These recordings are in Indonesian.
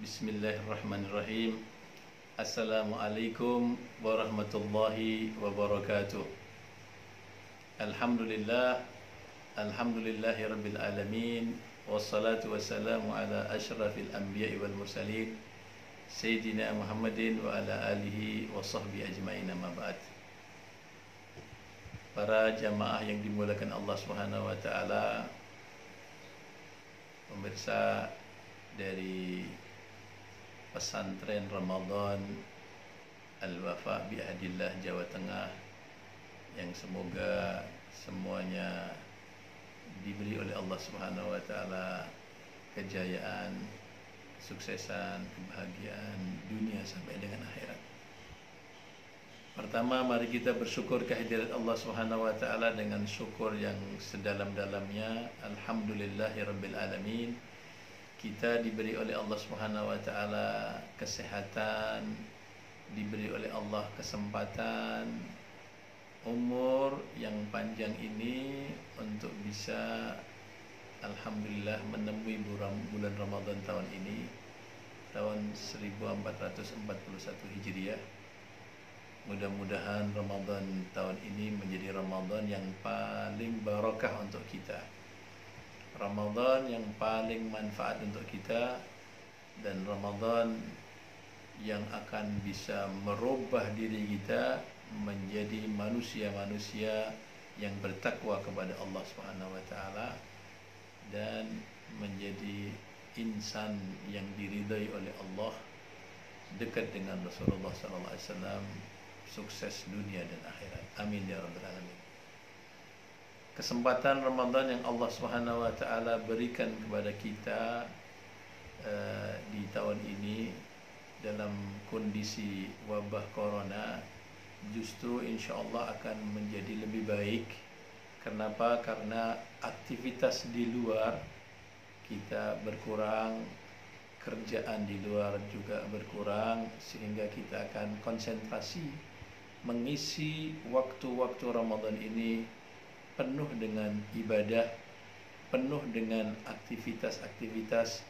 Bismillahirrahmanirrahim. Assalamualaikum warahmatullahi wabarakatuh. Alhamdulillah, alhamdulillahi rabbil alamin. Wassalatu wassalamu ala ashrafil anbiya'i wal mursalin Sayyidina Muhammadin wa ala alihi wa sahbihi ajma'in, amma ba'd. Para jamaah yang dimuliakan Allah Subhanahu wa taala, pemirsa dari pesantren Ramadan Al-Wafa bi Ahdillah Jawa Tengah, yang semoga semuanya diberi oleh Allah Subhanahu wa taala kejayaan, kesuksesan, kebahagiaan dunia sampai dengan akhirat. Pertama, mari kita bersyukur kehadirat Allah Subhanahu wa taala dengan syukur yang sedalam-dalamnya. Alhamdulillahirabbil alamin. Kita diberi oleh Allah Subhanahu wa taala kesehatan, diberi oleh Allah kesempatan, umur yang panjang ini untuk bisa alhamdulillah menemui bulan Ramadan tahun ini, tahun 1441 Hijriah. Mudah-mudahan Ramadan tahun ini menjadi Ramadan yang paling barakah untuk kita, Ramadan yang paling manfaat untuk kita, dan Ramadan yang akan bisa merubah diri kita menjadi manusia-manusia yang bertakwa kepada Allah Subhanahu wa taala dan menjadi insan yang diridai oleh Allah, dekat dengan Rasulullah sallallahu alaihi wasallam, sukses dunia dan akhirat. Amin ya rabbal alamin. Kesempatan Ramadan yang Allah Subhanahu wa taala berikan kepada kita di tahun ini dalam kondisi wabah corona justru insyaallah akan menjadi lebih baik. Kenapa? Karena aktivitas di luar kita berkurang, kerjaan di luar juga berkurang, sehingga kita akan konsentrasi mengisi waktu-waktu Ramadan ini penuh dengan ibadah, penuh dengan aktivitas-aktivitas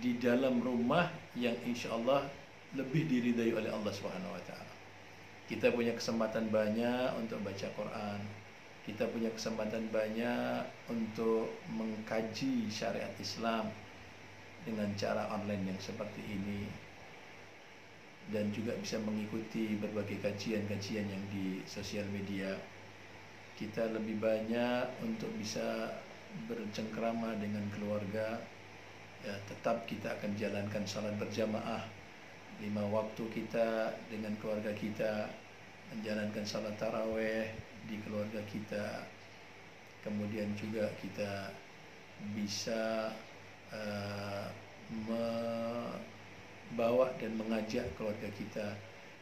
di dalam rumah yang insya Allah lebih diridai oleh Allah Subhanahu wa taala. Kita punya kesempatan banyak untuk baca Quran, kita punya kesempatan banyak untuk mengkaji syariat Islam dengan cara online yang seperti ini, dan juga bisa mengikuti berbagai kajian-kajian yang di sosial media. Kita lebih banyak untuk bisa bercengkrama dengan keluarga. Ya, tetap kita akan jalankan salat berjamaah 5 waktu kita dengan keluarga kita, menjalankan salat taraweh di keluarga kita. Kemudian juga kita bisa membawa dan mengajak keluarga kita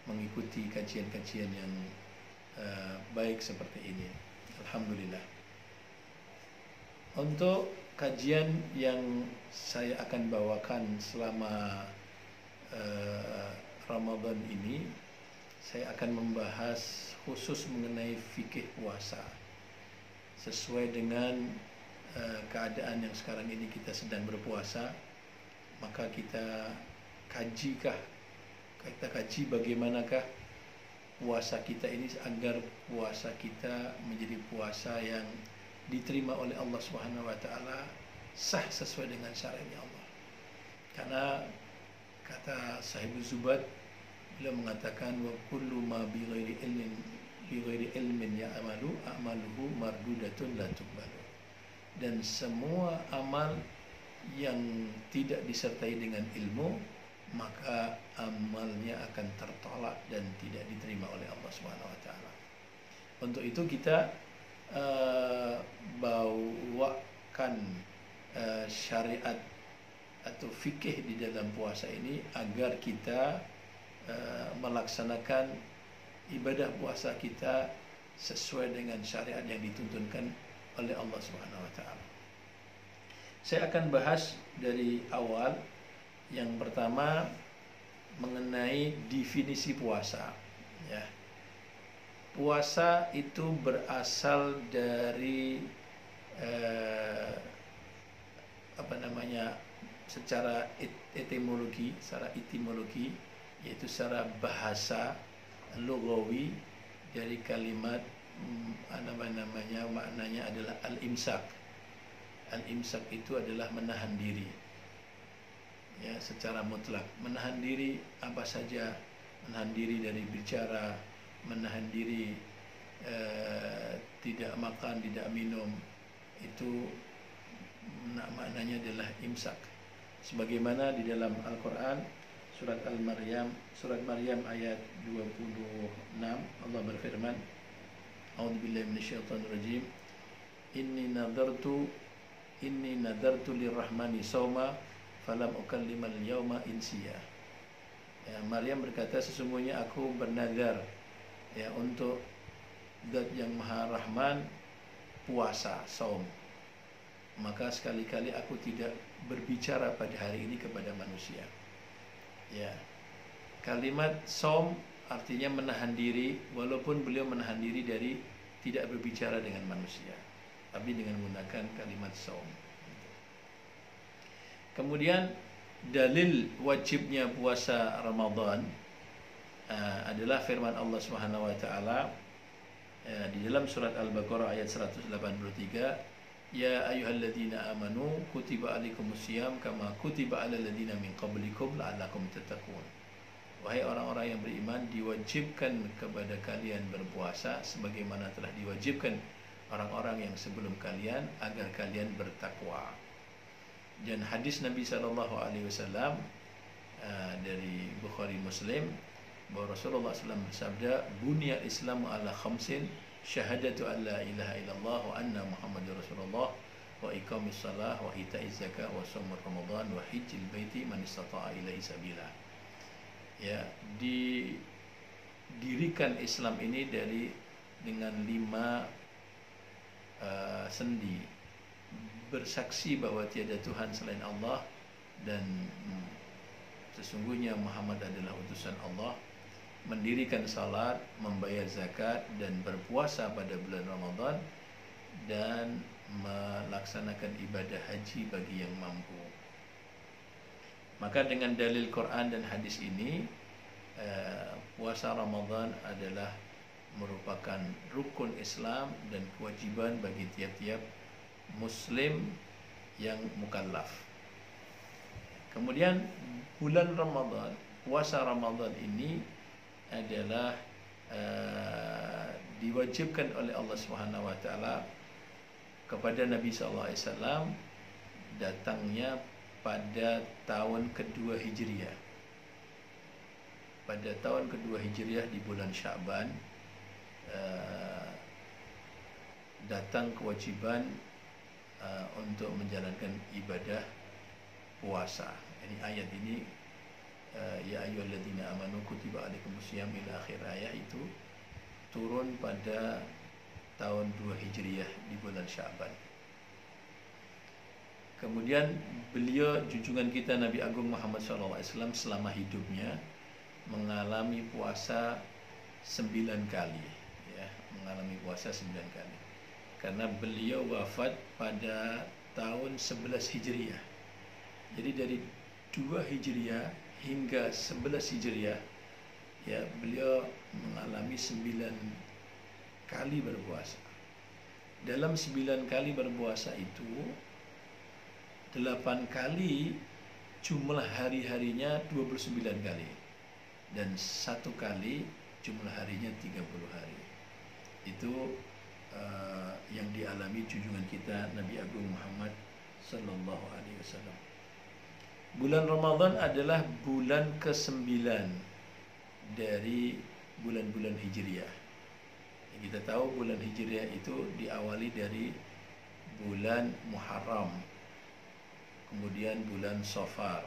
mengikuti kajian-kajian yang baik seperti ini. Alhamdulillah. Untuk kajian yang saya akan bawakan selama Ramadan ini, saya akan membahas khusus mengenai fikih puasa. Sesuai dengan keadaan yang sekarang ini kita sedang berpuasa, maka kita kaji bagaimanakah puasa kita ini agar puasa kita menjadi puasa yang diterima oleh Allah Subhanahu wa taala, sah sesuai dengan syariatnya Allah. Karena kata Sahibuz Zubat, beliau mengatakan wa kullu ma bi ghairi ilmin ya'malu a'maluhu mardudatun la tuqbalu. Dan semua amal yang tidak disertai dengan ilmu, maka amalnya akan tertolak dan tidak diterima oleh Allah Subhanahu wa taala. Untuk itu kita bawakan syariat atau fikih di dalam puasa ini agar kita melaksanakan ibadah puasa kita sesuai dengan syariat yang dituntunkan oleh Allah Subhanahu wa taala. Saya akan bahas dari awal. Yang pertama mengenai definisi puasa. Ya. Puasa itu berasal dari secara etimologi, yaitu secara bahasa lugawi dari kalimat maknanya adalah al-imsak. Al-imsak itu adalah menahan diri, ya, secara mutlak. Menahan diri apa saja, menahan diri dari bicara, menahan diri tidak makan, tidak minum, itu maknanya adalah imsak. Sebagaimana di dalam Al-Quran surat Maryam ayat 26, Allah berfirman, A'udzubillahi minasyaitonirrajim, Inni nadartu lirrahmani sawma falam ukallimal yauma insiya. Ya, Maryam berkata, sesungguhnya aku bernazar, ya, untuk Zat yang Maha Rahman puasa, saum, maka sekali-kali aku tidak berbicara pada hari ini kepada manusia. Ya, kalimat saum artinya menahan diri, walaupun beliau menahan diri dari tidak berbicara dengan manusia, tapi dengan menggunakan kalimat saum. Kemudian dalil wajibnya puasa Ramadan adalah firman Allah Subhanahu wa taala di dalam surat Al-Baqarah ayat 183, Ya ayyuhalladzina amanu kutiba alaikumusiyam kama kutiba alal ladzina min qablikum la'allakum tattaqun. Wahai orang-orang yang beriman, diwajibkan kepada kalian berpuasa sebagaimana telah diwajibkan orang-orang yang sebelum kalian agar kalian bertakwa. Dan hadis Nabi SAW dari Bukhari Muslim bahwa Rasulullah SAW bersabda, Buniyal Islamu ala khamsin, syahadatu an la ilaha illallah wa anna Muhammadur Rasulullah wa iqamis salah wa ita'iz zakah wa shaumur Ramadan wa hijjil baiti man istata'a ilaihi sabila. Ya, didirikan Islam ini dengan 5 sendi. Bersaksi bahwa tiada Tuhan selain Allah dan sesungguhnya Muhammad adalah utusan Allah, mendirikan salat, membayar zakat dan berpuasa pada bulan Ramadan, dan melaksanakan ibadah haji bagi yang mampu. Maka dengan dalil Quran dan hadis ini, puasa Ramadan adalah merupakan rukun Islam dan kewajiban bagi tiap-tiap Muslim yang mukallaf. Kemudian bulan Ramadan, puasa Ramadan ini adalah diwajibkan oleh Allah Subhanahu wa taala kepada Nabi sallallahu alaihi wasallam datangnya pada tahun kedua Hijriah. Pada tahun kedua Hijriah di bulan Sya'ban datang kewajiban untuk menjalankan ibadah puasa. Ini ayat ini, ya ayyuhalladzina amanu kutiba alaikumusiyam ila akhir ayat, itu turun pada tahun 2 Hijriah di bulan Sya'ban. Kemudian beliau, junjungan kita Nabi Agung Muhammad SAW selama hidupnya mengalami puasa 9 kali, ya, mengalami puasa 9 kali. Karena beliau wafat pada tahun 11 Hijriah. Jadi dari 2 Hijriah hingga 11 Hijriah, ya, beliau mengalami 9 kali berpuasa. Dalam 9 kali berpuasa itu, 8 kali jumlah hari-harinya 29 kali, dan 1 kali jumlah harinya 30 hari. Itu yang dialami junjungan kita Nabi Agung Muhammad Sallallahu Alaihi Wasallam. Bulan Ramadan adalah bulan ke-9 dari bulan-bulan Hijriah. Kita tahu bulan Hijriah itu diawali dari bulan Muharram, kemudian bulan Safar,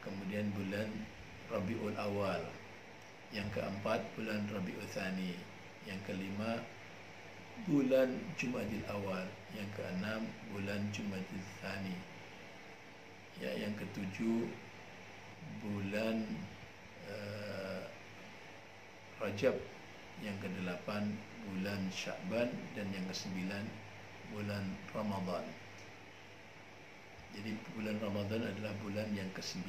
kemudian bulan Rabiul Awal, yang keempat bulan Rabiul Tsani, yang kelima bulan Jumadil Awal, yang keenam bulan Jumadil Tsani, ya, yang ketujuh bulan Rajab, yang kedelapan bulan Sya'ban, dan yang kesembilan bulan Ramadan. Jadi bulan Ramadan adalah bulan yang ke-9.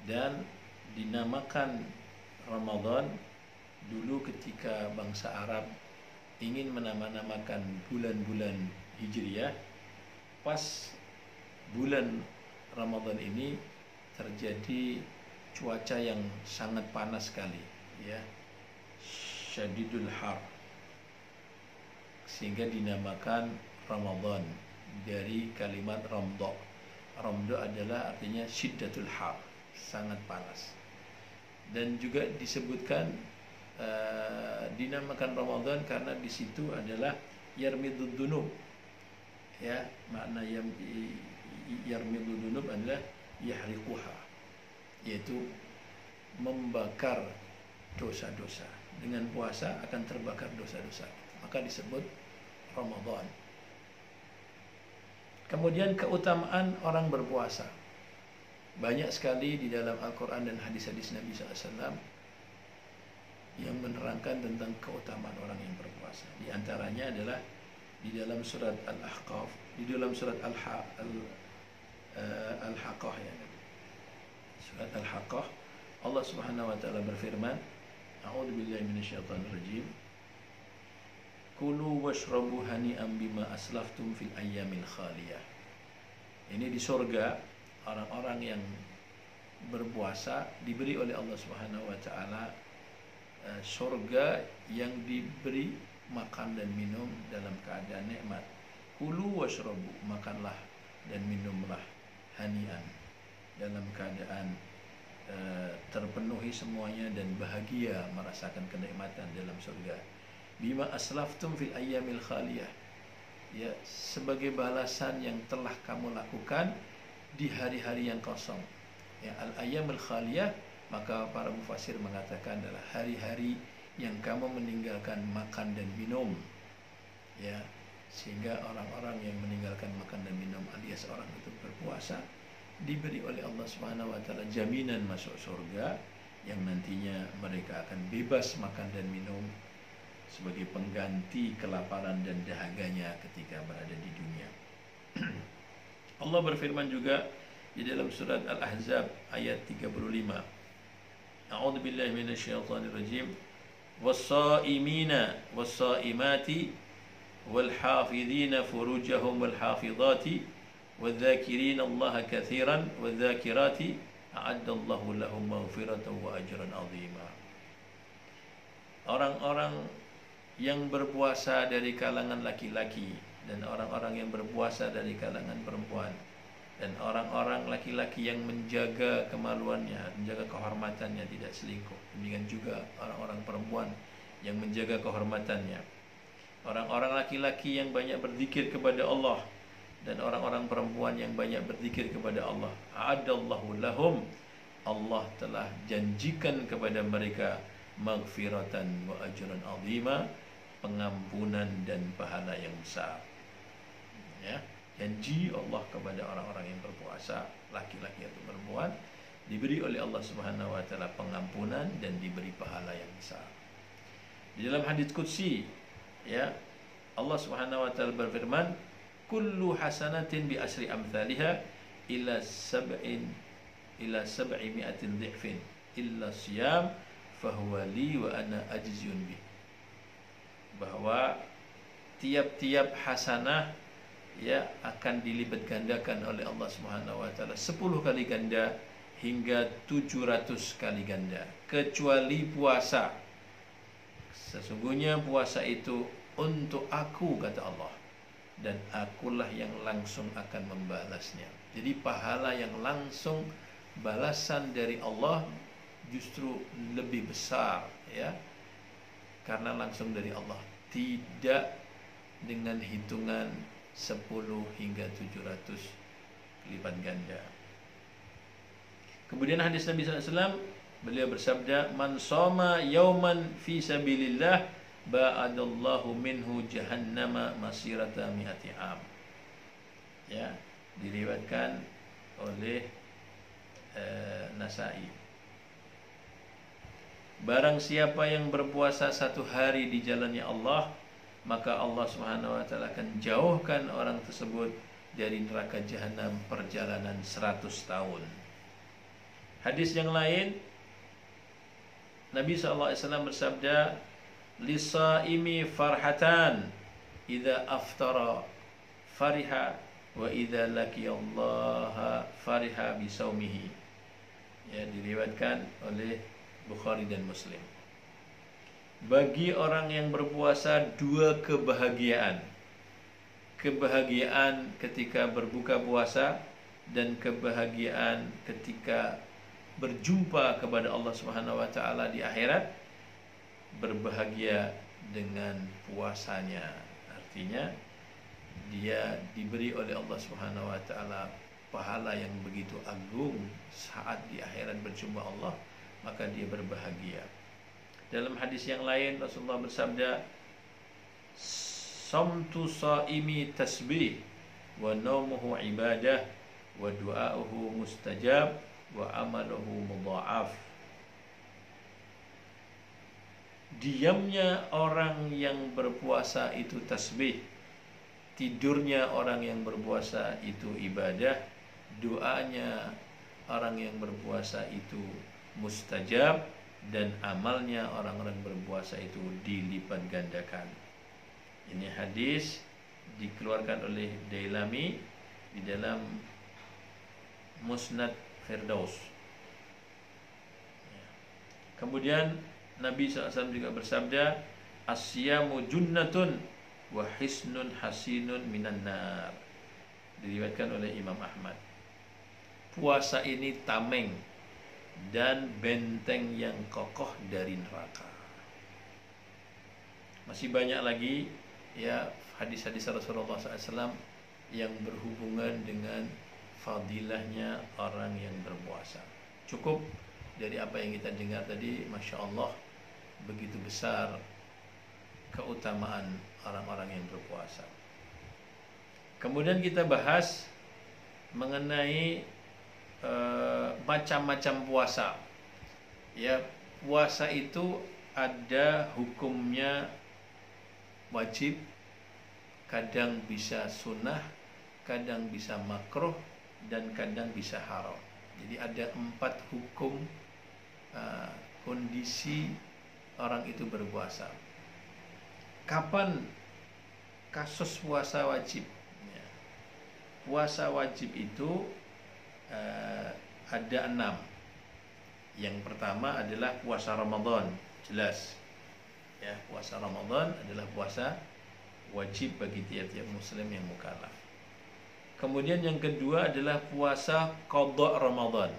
Dan dinamakan Ramadan dulu ketika bangsa Arab ingin menamakan bulan-bulan Hijriah, pas bulan Ramadan ini terjadi cuaca yang sangat panas sekali, ya, syadidul har, sehingga dinamakan Ramadan dari kalimat ramdo. Ramdo adalah artinya syiddatul har, sangat panas. Dan juga disebutkan dinamakan Ramadan karena di situ adalah yarmidud dunub, ya, makna yarmidud dunub adalah yahriquha, yaitu membakar dosa-dosa. Dengan puasa akan terbakar dosa-dosa, maka disebut Ramadan. Kemudian keutamaan orang berpuasa, banyak sekali di dalam Al-Quran dan hadis-hadis Nabi SAW yang menerangkan tentang keutamaan orang yang berpuasa. Di antaranya adalah di dalam surat Al-Ahqaf, di dalam surat Al-Haqqah, ya. Surat Al-Haqqah, Allah Subhanahu wa taala berfirman, A'udzu billahi minasyaitonir rajim. Kulu washrabu hani'an bima aslaftum fil ayyamil khaliyah. Ini di surga, orang-orang yang berpuasa diberi oleh Allah Subhanahu wa taala surga yang diberi makan dan minum dalam keadaan nikmat. Kulu washrabu, makanlah dan minumlah, hani'an, dalam keadaan terpenuhi semuanya dan bahagia merasakan kenikmatan dalam surga. Bima aslaftum fil ayyamil khaliyah, ya, sebagai balasan yang telah kamu lakukan di hari-hari yang kosong, ya. Al-ayyamil khaliyah, maka para mufassir mengatakan adalah hari-hari yang kamu meninggalkan makan dan minum, ya, sehingga orang-orang yang meninggalkan makan dan minum alias orang itu berpuasa diberi oleh Allah Subhanahu wa taala jaminan masuk surga yang nantinya mereka akan bebas makan dan minum sebagai pengganti kelaparan dan dahaganya ketika berada di dunia. Allah berfirman juga di dalam surat Al-Ahzab ayat 35. A'udzu billahi minasyaitonir rajim. Was-shaimina was-shaimati wal-hafizina furujahum wal-hafizati wadh-dhakirina Allaha katsiran wadh-dhakirati a'addallahu lahum maghfiratan wa ajran 'azima. Orang-orang yang berpuasa dari kalangan laki-laki dan orang-orang yang berpuasa dari kalangan perempuan, dan orang-orang laki-laki yang menjaga kemaluannya, menjaga kehormatannya, tidak selingkuh. Demikian juga orang-orang perempuan yang menjaga kehormatannya. Orang-orang laki-laki yang banyak berzikir kepada Allah dan orang-orang perempuan yang banyak berzikir kepada Allah. A'adallahu lahum, Allah telah janjikan kepada mereka maghfiratan wa ajran 'azima, pengampunan dan pahala yang besar, ya. Janji Allah kepada orang-orang yang berpuasa, laki-laki atau perempuan, diberi oleh Allah Subhanahu wa taala pengampunan dan diberi pahala yang besar. Di dalam hadits qudsi, ya, Allah Subhanahu wa taala berfirman, kullu hasanatin bi asri amthaliha ila sab'i mi'atin dhifin illa siyam fahuwa li wa ana ajziyun bih. Bahwa tiap-tiap hasanah, ya, akan dilipat gandakan oleh Allah Subhanahu wa taala 10 kali ganda hingga 700 kali ganda, kecuali puasa. Sesungguhnya puasa itu untuk aku, kata Allah, dan akulah yang langsung akan membalasnya. Jadi pahala yang langsung, balasan dari Allah justru lebih besar, ya, karena langsung dari Allah, tidak dengan hitungan 10 hingga 700 lipat ganda. Kemudian hadis Nabi SAW, beliau bersabda, man soma yauman fi sabilillah ba'adallahu minhu jahannama masirata mi'ati am. Ya, diriwayatkan oleh Nasai. Barang siapa yang berpuasa satu hari di jalannya Allah, maka Allah Subhanahu wa taala akan jauhkan orang tersebut dari neraka jahanam perjalanan 100 tahun. Hadis yang lain, Nabi SAW bersabda, "Lisaimi farhatan, idza aftara fariha, wa idza laqiyallaha fariha bisaumihi." Ya, diriwayatkan oleh Bukhari dan Muslim. Bagi orang yang berpuasa dua kebahagiaan. Kebahagiaan ketika berbuka puasa dan kebahagiaan ketika berjumpa kepada Allah Subhanahu wa taala di akhirat. Berbahagia dengan puasanya. Artinya dia diberi oleh Allah Subhanahu wa taala pahala yang begitu agung saat di akhirat berjumpa Allah, maka dia berbahagia. Dalam hadis yang lain Rasulullah bersabda, "Samtu shaimi tasbih, wa naumuhu ibadah, wa du'auhu mustajab, wa amaluhu mudha'af." Diamnya orang yang berpuasa itu tasbih, tidurnya orang yang berpuasa itu ibadah, doanya orang yang berpuasa itu mustajab, dan amalnya orang-orang berpuasa itu dilipat gandakan. Ini hadis dikeluarkan oleh Dailami di dalam Musnad Firdaus. Kemudian Nabi SAW juga bersabda, "Asyamu junnatun wa hisnun hasinun minan nar." Diriwayatkan oleh Imam Ahmad. Puasa ini tameng dan benteng yang kokoh dari neraka. Masih banyak lagi ya hadis-hadis Rasulullah SAW yang berhubungan dengan fadilahnya orang yang berpuasa. Cukup dari apa yang kita dengar tadi, Masya Allah, begitu besar keutamaan orang-orang yang berpuasa. Kemudian kita bahas mengenai macam-macam puasa. Ya, puasa itu ada hukumnya wajib, kadang bisa sunnah, kadang bisa makruh, dan kadang bisa haram. Jadi ada 4 hukum kondisi orang itu berpuasa. Kapan kasus puasa wajib? Ya. Puasa wajib itu ada 6. Yang pertama adalah puasa Ramadan, jelas. Ya, puasa Ramadan adalah puasa wajib bagi tiap-tiap muslim yang mukallaf. Kemudian yang kedua adalah puasa qadha Ramadan.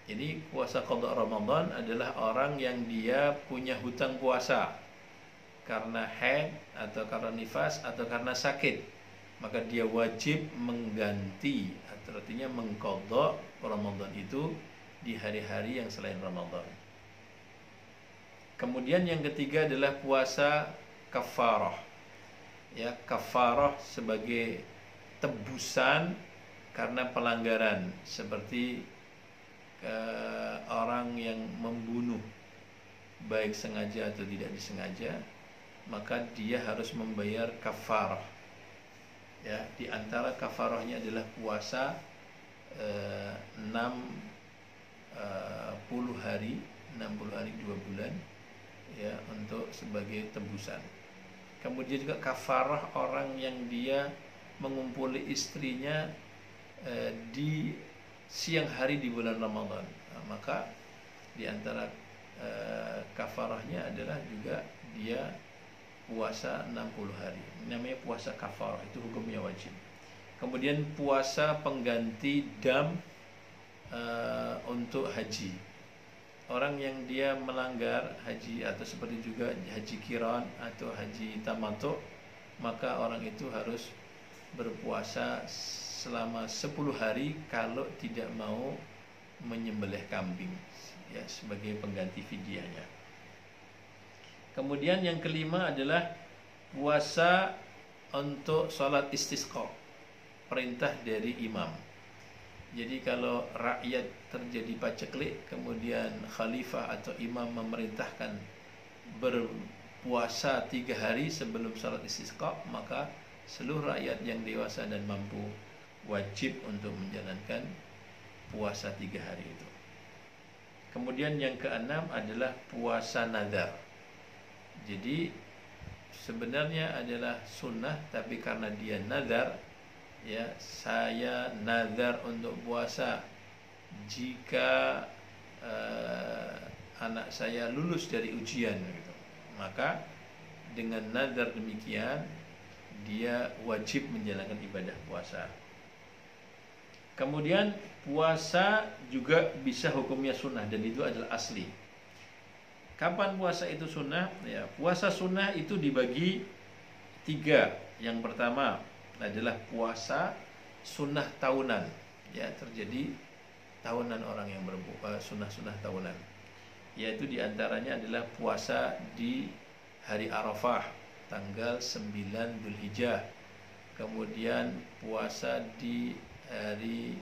Jadi puasa qadha Ramadan adalah orang yang dia punya hutang puasa karena haid atau karena nifas atau karena sakit, maka dia wajib mengganti, artinya mengqadha Ramadan itu di hari-hari yang selain Ramadan. Kemudian yang ketiga adalah puasa kafarah. Ya, kafarah sebagai tebusan karena pelanggaran, seperti orang yang membunuh baik sengaja atau tidak disengaja, maka dia harus membayar kafarah. Ya, di antara kafarahnya adalah puasa 60 hari 2 bulan, ya, untuk sebagai tebusan. Kemudian juga kafarah orang yang dia mengumpuli istrinya di siang hari di bulan Ramadan. Nah, maka di antara kafarahnya adalah juga dia puasa 60 hari. Namanya puasa kafarah, itu hukumnya wajib. Kemudian puasa pengganti dam untuk haji. Orang yang dia melanggar haji atau seperti juga haji qiran atau haji tamattu, maka orang itu harus berpuasa selama 10 hari kalau tidak mau menyembelih kambing, ya, sebagai pengganti fidyahnya. Kemudian yang kelima adalah puasa untuk sholat istisqa, perintah dari imam. Jadi kalau rakyat terjadi paceklik, kemudian khalifah atau imam memerintahkan berpuasa 3 hari sebelum sholat istisqa, maka seluruh rakyat yang dewasa dan mampu wajib untuk menjalankan puasa 3 hari itu. Kemudian yang keenam adalah puasa nazar. Jadi sebenarnya adalah sunnah, tapi karena dia nazar, ya, saya nazar untuk puasa jika anak saya lulus dari ujian gitu. Maka dengan nazar demikian dia wajib menjalankan ibadah puasa. Kemudian puasa juga bisa hukumnya sunnah, dan itu adalah asli. Kapan puasa itu sunnah? Ya, puasa sunnah itu dibagi 3. Yang pertama adalah puasa sunnah tahunan. Ya, terjadi tahunan orang yang berbuka sunnah-sunnah tahunan. Yaitu diantaranya adalah puasa di hari Arafah tanggal 9 Dzulhijjah. Kemudian puasa di hari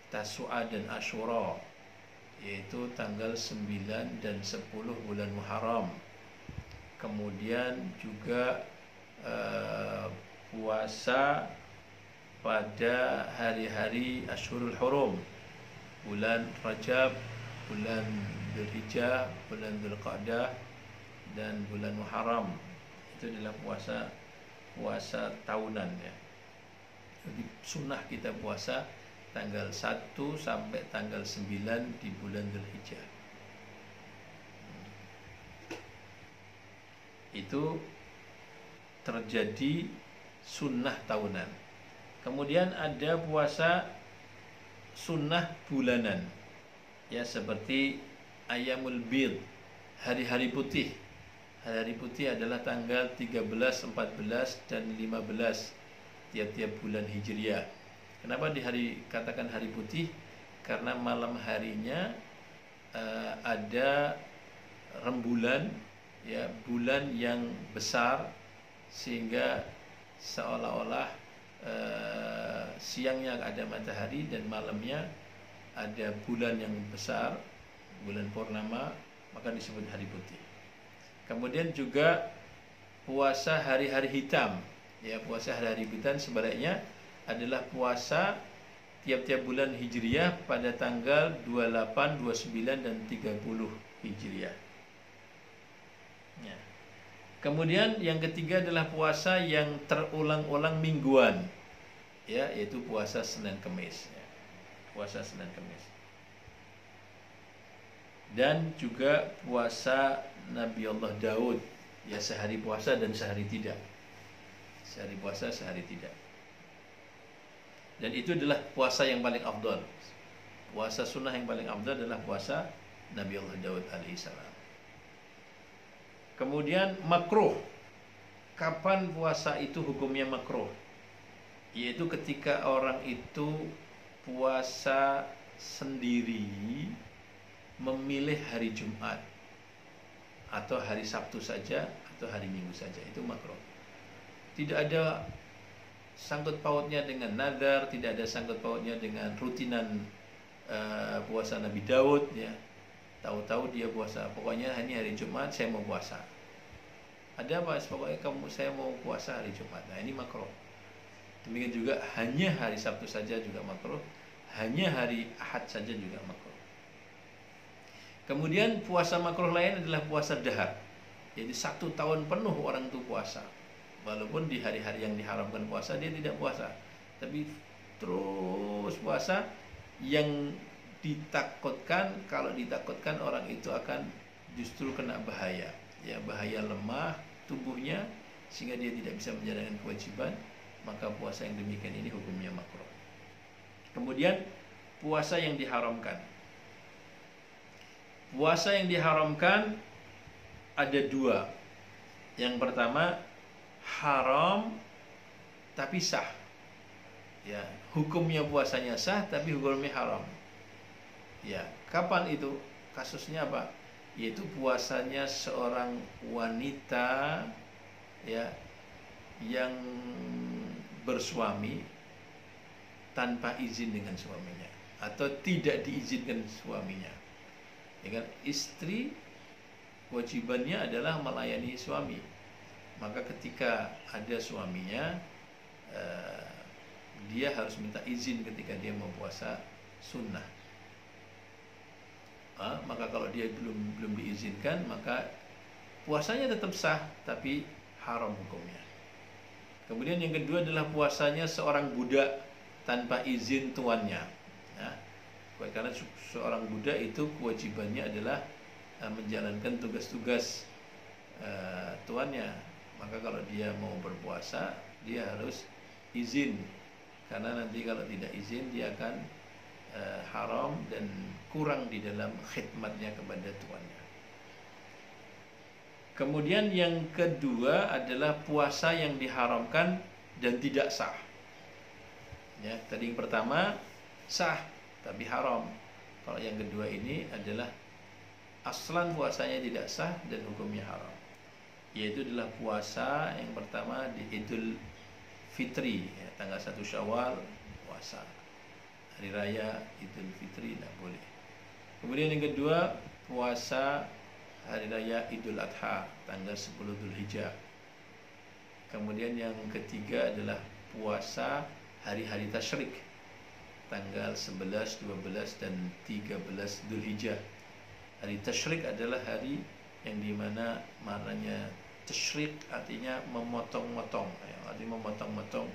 Tasu'a dan Asyura, yaitu tanggal 9 dan 10 bulan Muharram. Kemudian juga puasa pada hari-hari Asyhurul Hurum, bulan Rajab, bulan Dzulhijjah, bulan Dzulqa'dah, dan bulan Muharram. Itu adalah puasa tahunan, ya. Jadi sunnah kita puasa tanggal 1 sampai tanggal 9 di bulan Dzulhijjah. Itu terjadi sunnah tahunan. Kemudian ada puasa sunnah bulanan, ya, seperti Ayyamul Bid, hari-hari putih. Hari-hari putih adalah tanggal 13, 14, dan 15 tiap-tiap bulan Hijriah. Kenapa katakan hari putih? Karena malam harinya ada rembulan, ya, bulan yang besar, sehingga seolah-olah siangnya ada matahari dan malamnya ada bulan yang besar, bulan purnama, maka disebut hari putih. Kemudian juga puasa hari-hari hitam, ya, puasa hari-hari hitam sebaliknya adalah puasa tiap-tiap bulan Hijriah pada tanggal 28, 29, dan 30 Hijriah. Ya. Kemudian yang ketiga adalah puasa yang terulang-ulang mingguan, ya, yaitu puasa Senin Kemis, ya. Puasa Senin Kemis. Dan juga puasa Nabi Allah Daud, ya, sehari puasa dan sehari tidak. Sehari puasa, sehari tidak. Dan itu adalah puasa yang paling afdal. Puasa sunnah yang paling afdal adalah puasa Nabi Allah Daud alaihissalam. Kemudian makruh. Kapan puasa itu hukumnya makruh? Yaitu ketika orang itu puasa sendiri, memilih hari Jumat atau hari Sabtu saja atau hari Minggu saja, itu makruh. Tidak ada sangkut pautnya dengan nazar, tidak ada sangkut pautnya dengan rutinan puasa Nabi Daud, ya. Tahu-tahu dia puasa, pokoknya ini hari Jumat saya mau puasa. Ada apa? Pokoknya saya mau puasa hari Jumat. Nah, ini makruh. Demikian juga hanya hari Sabtu saja juga makruh, hanya hari Ahad saja juga makruh. Kemudian puasa makruh lain adalah puasa dahar. Jadi 1 tahun penuh orang itu puasa. Walaupun di hari-hari yang diharamkan puasa dia tidak puasa, tapi terus puasa, yang kalau ditakutkan orang itu akan justru kena bahaya, ya, bahaya lemah tubuhnya sehingga dia tidak bisa menjalankan kewajiban, maka puasa yang demikian ini hukumnya makruh. Kemudian puasa yang diharamkan. Puasa yang diharamkan ada 2. Yang pertama haram tapi sah, ya, hukumnya puasanya sah tapi hukumnya haram. Ya, kapan itu? Kasusnya apa? Yaitu puasanya seorang wanita, ya, yang bersuami tanpa izin dengan suaminya atau tidak diizinkan suaminya. Ya kan? Istri kewajibannya adalah melayani suami. Maka ketika ada suaminya, dia harus minta izin ketika dia mau puasa sunnah. Maka kalau dia belum diizinkan, maka puasanya tetap sah tapi haram hukumnya. Kemudian yang kedua adalah puasanya seorang budak tanpa izin tuannya. Karena seorang budak itu kewajibannya adalah menjalankan tugas-tugas tuannya. Maka kalau dia mau berpuasa, dia harus izin, karena nanti kalau tidak izin dia akan haram dan kurang di dalam khidmatnya kepada tuannya. Kemudian yang kedua adalah puasa yang diharamkan dan tidak sah. Ya, tadi yang pertama sah tapi haram. Kalau yang kedua ini adalah aslan puasanya tidak sah dan hukumnya haram. Yaitu adalah puasa yang pertama di Idul Fitri, ya, tanggal 1 Syawal puasa. Hari raya Idul Fitri tidak boleh. Kemudian yang kedua puasa hari raya Idul Adha tanggal 10 Dzulhijjah. Kemudian yang ketiga adalah puasa hari-hari tasyrik tanggal 11, 12 dan 13 Dzulhijjah. Hari tasyrik adalah hari yang dimana maknanya tasyrik artinya memotong-motong, artinya memotong-motong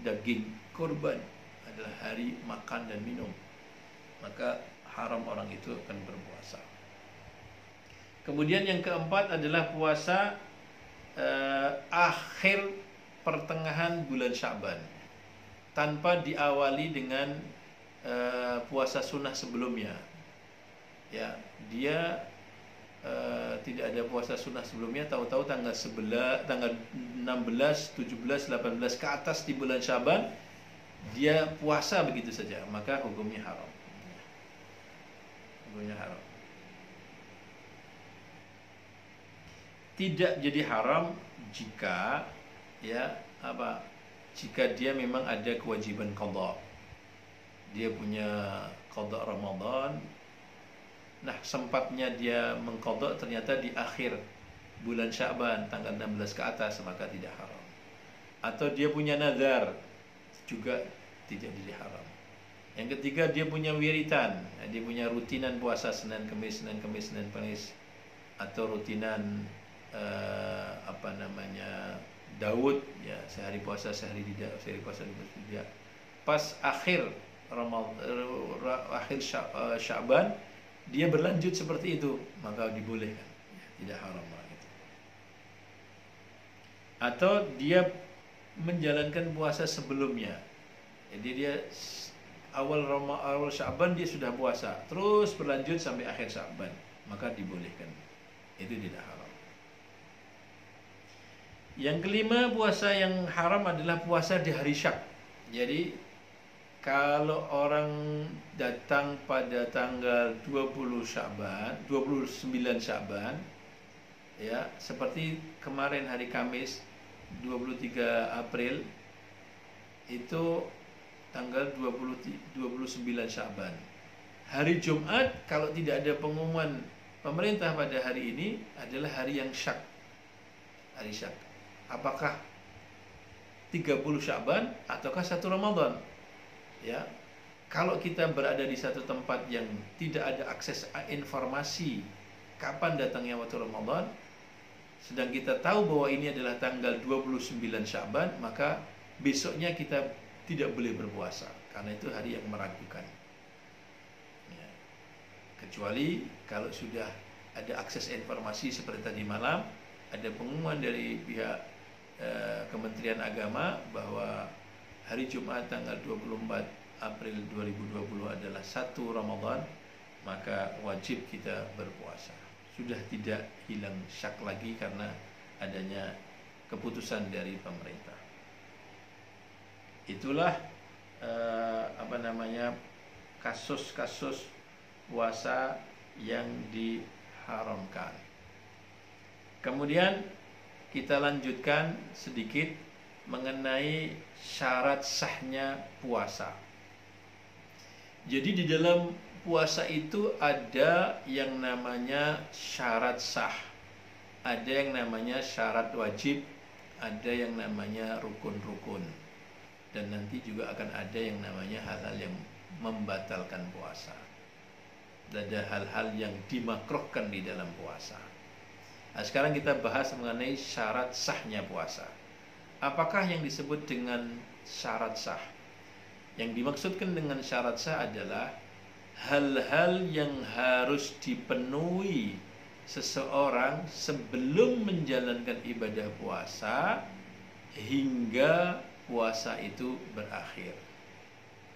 daging kurban, adalah hari makan dan minum. Maka haram orang itu akan berpuasa. Kemudian yang keempat adalah puasa akhir pertengahan bulan Sya'ban, tanpa diawali dengan puasa sunnah sebelumnya. Ya, dia tidak ada puasa sunnah sebelumnya, tahu-tahu tanggal 16, 17, 18 ke atas di bulan Sya'ban dia puasa begitu saja, maka hukumnya haram. Hukumnya haram. Tidak jadi haram jika jika dia memang ada kewajiban qadha. Dia punya qadha Ramadan. Nah, sempatnya dia mengqadha ternyata di akhir bulan Sya'ban tanggal 16 ke atas, maka tidak haram. Atau dia punya nazar, juga tidak jadi haram. Yang ketiga, dia punya wiritan, dia punya rutinan puasa Senin Kamis, Senin Kamis, Senin Kamis, atau rutinan Daud, ya, sehari puasa sehari tidak, sehari puasa tidak. Pas akhir Sya'ban dia berlanjut seperti itu, maka dibolehkan, ya, tidak haram orang itu. Atau dia menjalankan puasa sebelumnya, jadi dia awal Sya'ban dia sudah puasa, terus berlanjut sampai akhir Sya'ban, maka dibolehkan, itu tidak haram. Yang kelima, puasa yang haram adalah puasa di hari Syak. Jadi kalau orang datang pada tanggal 29 Sya'ban, ya, seperti kemarin hari Kamis 23 April itu tanggal 29 Sya'ban. Hari Jumat kalau tidak ada pengumuman pemerintah pada hari ini adalah hari yang Syak. Hari Syak. Apakah 30 Sya'ban ataukah 1 Ramadan? Ya. Kalau kita berada di satu tempat yang tidak ada akses informasi kapan datangnya waktu Ramadan, sedang kita tahu bahwa ini adalah tanggal 29 Sya'ban, maka besoknya kita tidak boleh berpuasa, karena itu hari yang meragukan. Ya. Kecuali kalau sudah ada akses informasi seperti tadi malam, ada pengumuman dari pihak Kementerian Agama bahwa hari Jumat tanggal 24 April 2020 adalah 1 Ramadan, maka wajib kita berpuasa. Sudah tidak hilang syak lagi karena adanya keputusan dari pemerintah. Itulah kasus-kasus puasa yang diharamkan. Kemudian kita lanjutkan sedikit mengenai syarat sahnya puasa. Jadi di dalam puasa itu ada yang namanya syarat sah, ada yang namanya syarat wajib, ada yang namanya rukun-rukun. dan nanti juga akan ada yang namanya hal-hal yang membatalkan puasa. Ada hal-hal yang dimakruhkan di dalam puasa. Nah, sekarang kita bahas mengenai syarat sahnya puasa. Apakah yang disebut dengan syarat sah? Yang dimaksudkan dengan syarat sah adalah hal-hal yang harus dipenuhi seseorang sebelum menjalankan ibadah puasa hingga puasa itu berakhir.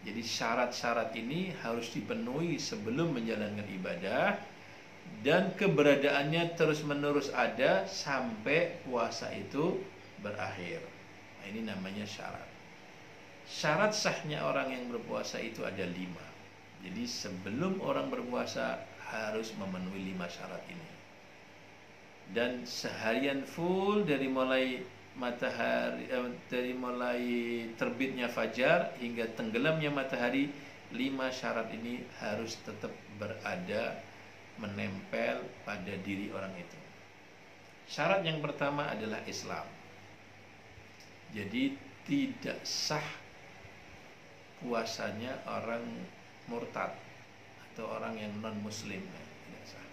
Jadi syarat-syarat ini harus dipenuhi sebelum menjalankan ibadah, dan keberadaannya terus-menerus ada sampai puasa itu berakhir. Nah, ini namanya syarat. Syarat sahnya orang yang berpuasa itu ada 5. Jadi sebelum orang berpuasa harus memenuhi 5 syarat ini. Dan seharian full dari mulai matahari dari mulai terbitnya fajar hingga tenggelamnya matahari, 5 syarat ini harus tetap berada, menempel pada diri orang itu. Syarat yang pertama adalah Islam. Jadi tidak sah puasanya orang murtad atau orang yang non muslim, tidak sah.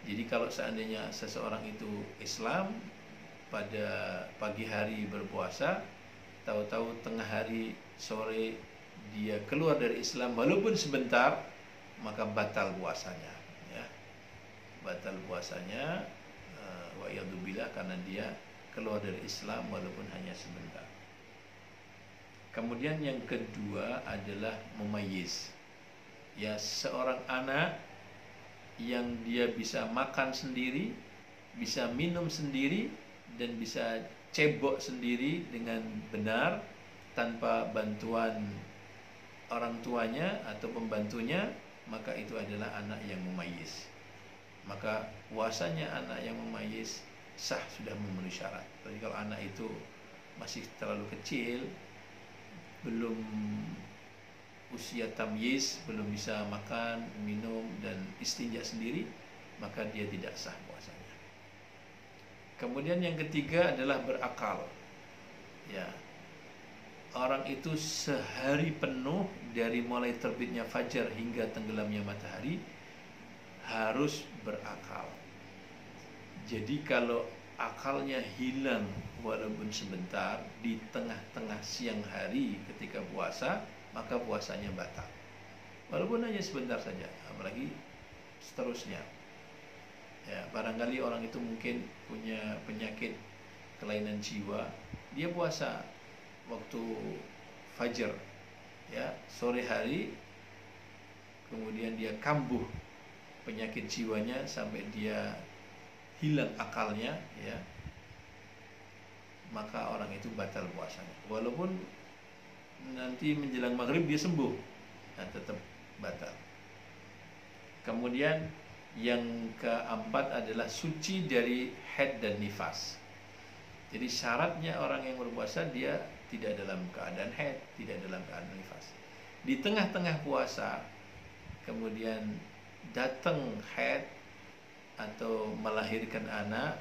Jadi kalau seandainya seseorang itu Islam, pada pagi hari berpuasa, tahu-tahu tengah hari sore dia keluar dari Islam walaupun sebentar, maka batal puasanya, ya. Batal puasanya, wa iyadzubillah, karena dia keluar dari Islam walaupun hanya sebentar. Kemudian yang kedua adalah mumayyiz. Ya, seorang anak yang dia bisa makan sendiri, bisa minum sendiri, dan bisa cebok sendiri dengan benar tanpa bantuan orang tuanya atau pembantunya, maka itu adalah anak yang mumayyiz. Maka puasanya anak yang mumayyiz sah, sudah memenuhi syarat. Tapi kalau anak itu masih terlalu kecil, belum usia tamyiz, belum bisa makan, minum, dan istinja sendiri, maka dia tidak sah puasanya. Kemudian yang ketiga adalah berakal. Ya, orang itu sehari penuh dari mulai terbitnya fajar hingga tenggelamnya matahari harus berakal. Jadi kalau akalnya hilang walaupun sebentar di tengah-tengah siang hari ketika puasa, maka puasanya batal. Walaupun hanya sebentar saja, apalagi seterusnya. Ya, barangkali orang itu mungkin punya penyakit kelainan jiwa, dia puasa waktu fajar, ya, sore hari, kemudian dia kambuh penyakit jiwanya sampai dia hilang akalnya, ya, maka orang itu batal puasanya. Walaupun nanti menjelang maghrib dia sembuh, nah, tetap batal. Kemudian yang keempat adalah suci dari haid dan nifas. Jadi syaratnya orang yang berpuasa dia tidak dalam keadaan haid, tidak dalam keadaan nifas. Di tengah-tengah puasa kemudian datang haid atau melahirkan anak,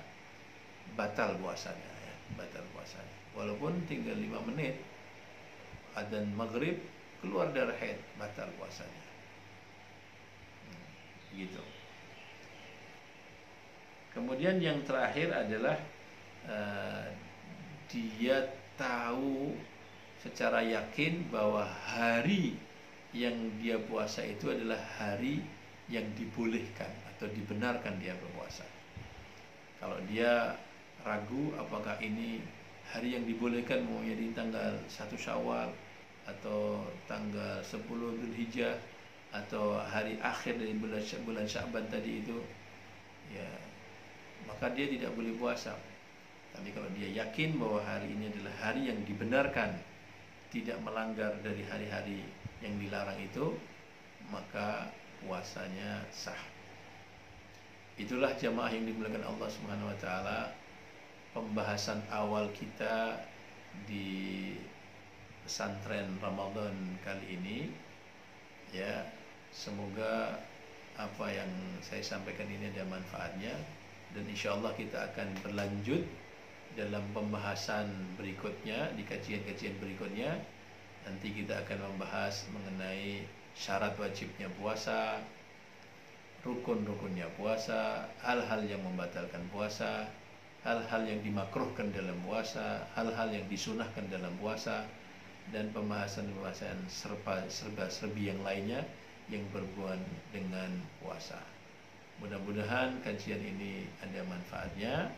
batal puasanya, ya, batal puasanya. Walaupun tinggal 5 menit adzan maghrib, keluar darah haid, batal puasanya. Gitu. Kemudian yang terakhir adalah dia tahu secara yakin bahwa hari yang dia puasa itu adalah hari yang dibolehkan atau dibenarkan dia berpuasa. Kalau dia ragu apakah ini hari yang dibolehkan, mau jadi tanggal 1 Syawal atau tanggal 10 Dzulhijjah atau hari akhir dari bulan Sya'ban tadi itu, ya, maka dia tidak boleh puasa. Tapi kalau dia yakin bahwa hari ini adalah hari yang dibenarkan, tidak melanggar dari hari-hari yang dilarang itu, maka puasanya sah. Itulah jamaah yang dimuliakan Allah Subhanahu wa taala, pembahasan awal kita di pesantren Ramadan kali ini. Ya, semoga apa yang saya sampaikan ini ada manfaatnya, dan insya Allah kita akan berlanjut dalam pembahasan berikutnya, di kajian-kajian berikutnya, nanti kita akan membahas mengenai syarat wajibnya puasa, rukun-rukunnya puasa, hal-hal yang membatalkan puasa, hal-hal yang dimakruhkan dalam puasa, hal-hal yang disunahkan dalam puasa, dan pembahasan-pembahasan serba-serbi yang lainnya yang berhubungan dengan puasa. Mudah-mudahan kajian ini ada manfaatnya.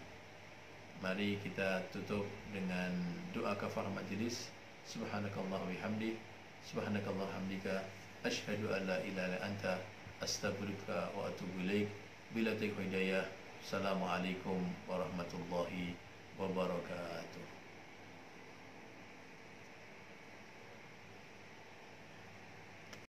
Mari kita tutup dengan doa kafarah majelis. Subhanakallah bihamdi, subhanakallah hamdika, asyhadu an la ilaha illa anta, astaghfiruka wa atubu ilaik. Bila taufiq hidayah. Assalamualaikum warahmatullahi wabarakatuh.